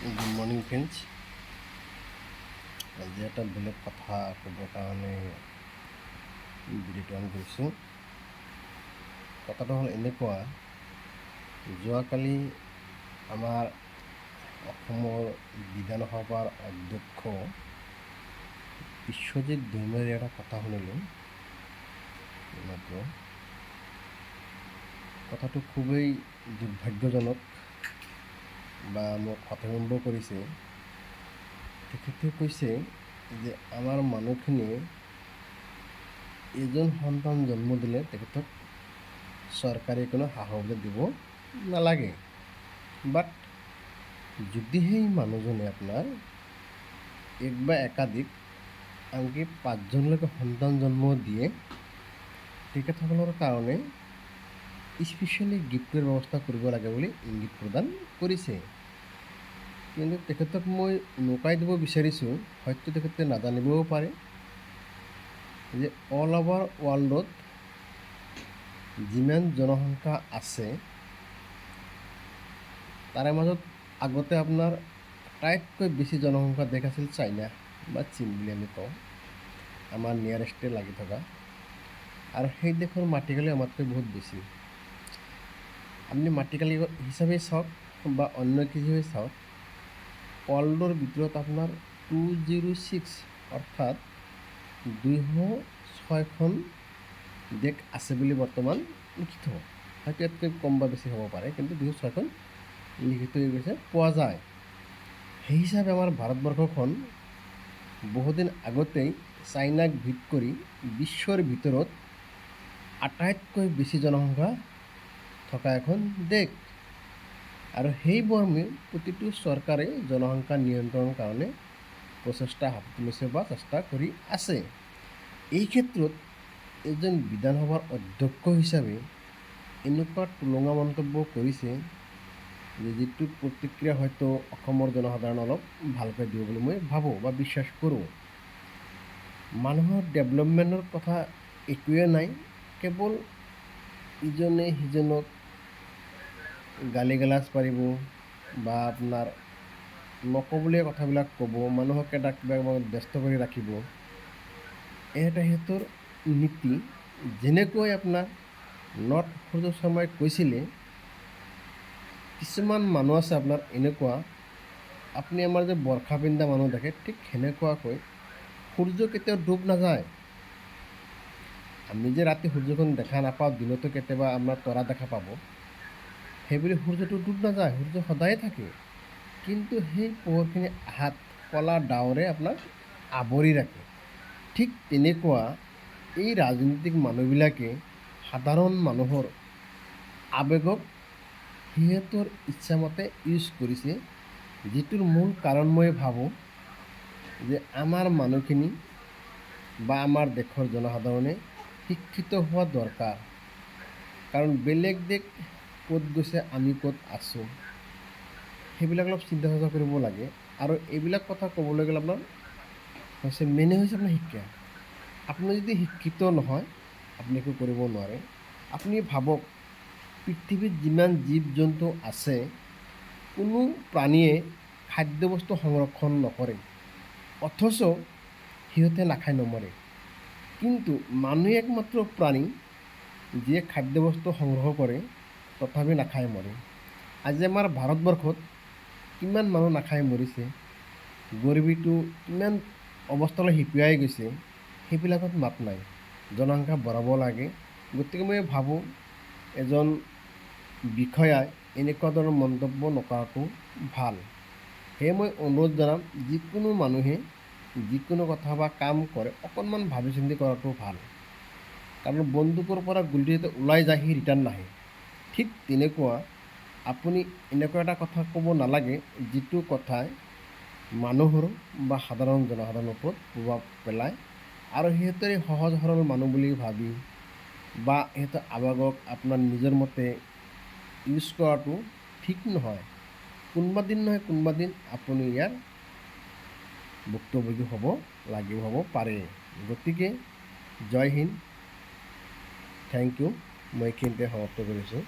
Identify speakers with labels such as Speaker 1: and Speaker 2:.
Speaker 1: Good morning friends. আজি এটা বেলেগ কথা ক'বৰ কাৰণে ভিডিঅ'টো অন কৰিছোঁ। কথাটো হ'ল এনেকুৱা, যোৱাকালি আমাৰ অসমৰ বিধানসভাৰ অধ্যক্ষ বিশ্বজিৎ দৈমাৰীৰ এটা কথা শুনিলোঁ মাত্ৰ। কথাটো খুবেই দুৰ্ভাগ্যজনক বা মোক হতভম্ব কৰিছে। তেখেতে কৈছে যে আমাৰ মানুহখিনিয়ে এজন সন্তান জন্ম দিলে তেখেতক চৰকাৰে কোনো সা সুবিধা দিব নালাগে, বাট যদি সেই মানুহজনে আপোনাৰ এক বা একাধিক আনকি 5জনলৈকে সন্তান জন্ম দিয়ে, তেখেতসকলৰ কাৰণে স্পেচিয়েলি গিফ্টৰ ব্যৱস্থা কৰিব লাগে বুলি ইংগিত প্ৰদান কৰিছে। কিন্তু তেখেতক মই উনুকাই দিব বিচাৰিছোঁ, হয়তো তেখেতে নাজানিবও পাৰে যে অল অভাৰ ৱৰ্ল্ডত যিমান জনসংখ্যা আছে তাৰে মাজত আগতে আপোনাৰ আটাইতকৈ বেছি জনসংখ্যা দেশ আছিল চাইনা বা চীন বুলি আমি কওঁ, আমাৰ নিয়াৰেষ্টে লাগি থকা, আৰু সেই দেশৰ মাটিকালি আমাতকৈ বহুত বেছি। আপুনি মাটিকালি হিচাপে চাওক বা অন্য হিচাপে চাওক, ৱৰ্ল্ডৰ ভিতৰত আপোনাৰ 206 অৰ্থাৎ 206খন দেশ আছে বুলি বৰ্তমান লিখিত। হয়তো ইয়াতকৈ কম বা বেছি হ'ব পাৰে, কিন্তু 206খন লিখিত হৈ গৈছে পোৱা যায়। সেই হিচাপে আমাৰ ভাৰতবৰ্ষখন বহুদিন আগতেই চাইনাক ভিত কৰি বিশ্বৰ ভিতৰত আটাইতকৈ বেছি জনসংখ্যা থকা এখন দেশ, আৰু সেই মৰ্মে প্ৰতিটো চৰকাৰে জনসংখ্যা নিয়ন্ত্ৰণৰ কাৰণে প্ৰচেষ্টা হাতত লৈছে বা চেষ্টা কৰি আছে। এই ক্ষেত্ৰত এজন বিধানসভাৰ অধ্যক্ষ হিচাপে এনেকুৱা টুলুঙা মন্তব্য কৰিছে যে যিটো প্ৰতিক্ৰিয়া হয়তো অসমৰ জনসাধাৰণ অলপ ভালকৈ দিব বুলি মই ভাবোঁ বা বিশ্বাস কৰোঁ। মানুহৰ ডেভেলপমেণ্টৰ কথা একোৱে নাই, কেৱল ইজনে সিজনক গালি গালাজ পাৰিব বা আপোনাৰ নক'বলগীয়া কথাবিলাক ক'ব, মানুহক এটা কিবা ব্যস্ত কৰি ৰাখিব। এটা সিহঁতৰ নীতি। যেনেকৈ আপোনাৰ নৰ্থ সূৰ্য শৰ্মাই কৈছিলে, কিছুমান মানুহ আছে আপোনাৰ এনেকুৱা, আপুনি আমাৰ যে বৰ্ষা পিন্ধা মানুহ দেখে ঠিক সেনেকুৱাকৈ সূৰ্য কেতিয়াও ডুব নাযায়। আমি যে ৰাতি সূৰ্যখন দেখা নাপাওঁ, দিনতো কেতিয়াবা আমাৰ তৰা দেখা পাব, সেইবুলি সূৰ্যটো ডুব নাযায়, সূৰ্য সদায়ে থাকে। কিন্তু সেই পোহৰখিনি আহাত ক'লা ডাৱৰে আপোনাক আৱৰি ৰাখে। ঠিক তেনেকুৱা এই ৰাজনৈতিক মানুহবিলাকে সাধাৰণ মানুহৰ আৱেগক সিহঁতৰ ইচ্ছামতে ইউজ কৰিছে, যিটোৰ মূল কাৰণ মই ভাবোঁ যে আমাৰ মানুহখিনি বা আমাৰ দেশৰ জনসাধাৰণে শিক্ষিত হোৱা দৰকাৰ। কাৰণ বেলেগ দেশ ক'ত গৈছে, আমি ক'ত আছোঁ, সেইবিলাক অলপ চিন্তা চৰ্চা কৰিব লাগে। আৰু এইবিলাক কথা ক'বলৈ গ'লে আপোনাৰ মেইনে হৈছে আপোনাৰ শিক্ষা। আপুনি যদি শিক্ষিত নহয়, আপুনি একো কৰিব নোৱাৰে। আপুনি ভাবক, পৃথিৱীত যিমান জীৱ জন্তু আছে, কোনো প্ৰাণীয়ে খাদ্যবস্তু সংৰক্ষণ নকৰে, অথচ সিহঁতে নাখায় নমৰে। কিন্তু মানুহে একমাত্ৰ প্ৰাণী যিয়ে খাদ্যবস্তু সংগ্ৰহ কৰে, তথাপি নাখায় মৰে। আজি আমাৰ ভাৰতবৰ্ষত কিমান মানুহ নাখাই মৰিছে, গৰিবীটো কিমান অৱস্থালৈ হিপিয়াই গৈছে, সেইবিলাকত মাত নাই। জনসংখ্যা বঢ়াব লাগে। গতিকে মই ভাবোঁ এজন বিষয়াই এনেকুৱা ধৰণৰ মন্তব্য নকৰাটো ভাল। সেয়ে মই অনুৰোধ জনাম, যিকোনো মানুহে যিকোনো কথা বা কাম কৰে অকণমান ভাবি চিন্তি কৰাটো ভাল। কাৰণ বন্দুকৰ পৰা গুলিটো যেতিয়া ওলাই যায়, সি ৰিটাৰ্ণ নাহে। ঠিক তেনেকুৱা আপুনি এনেকুৱা এটা কথা ক'ব নালাগে যিটো কথাই মানুহৰ বা সাধাৰণ জনসাধাৰণৰ ওপৰত প্ৰভাৱ পেলায়, আৰু সিহঁতে সহজ সৰল মানুহ বুলি ভাবি বা সিহঁতৰ আৱেগক আপোনাৰ নিজৰ মতে ইউজ কৰাটো ঠিক নহয়। কোনোবা দিন নহয় কোনোবা দিন আপুনি ইয়াৰ ভুক্তভোগী হ'ব লাগিব, হ'ব পাৰে। গতিকে জয় হিন্দ, থেংক ইউ। মই এইখিনিতে সমাপ্ত কৰিছোঁ।